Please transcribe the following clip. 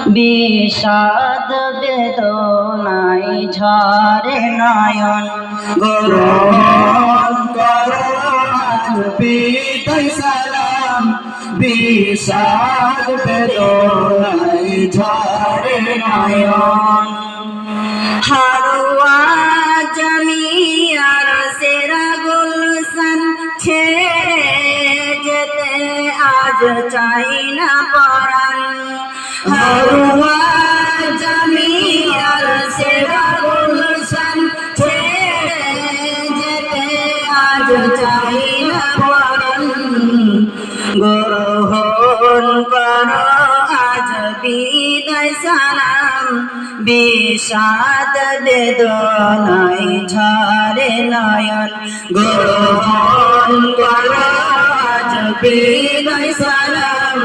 বিষাদ বেদনায় ঝরে নয়ন গ্রহণ করো আজ বিদায় সালাম বিষাদ বেদনায় ঝরে নয়ন হারুয়া জমিয়ার সেরা গুলশান ছেড়ে যেতে আজ চাই না পরাণ হারুয়া জমিয়ার সেরা গুলশান ছেড়ে যেতে আজ চাই না পরাণ গ্রহণ করো আজ বিদায় সালাম বিষাদ বেদনায় ঝরে নয়ন গ্রহণ করো আজ বিদায় সালাম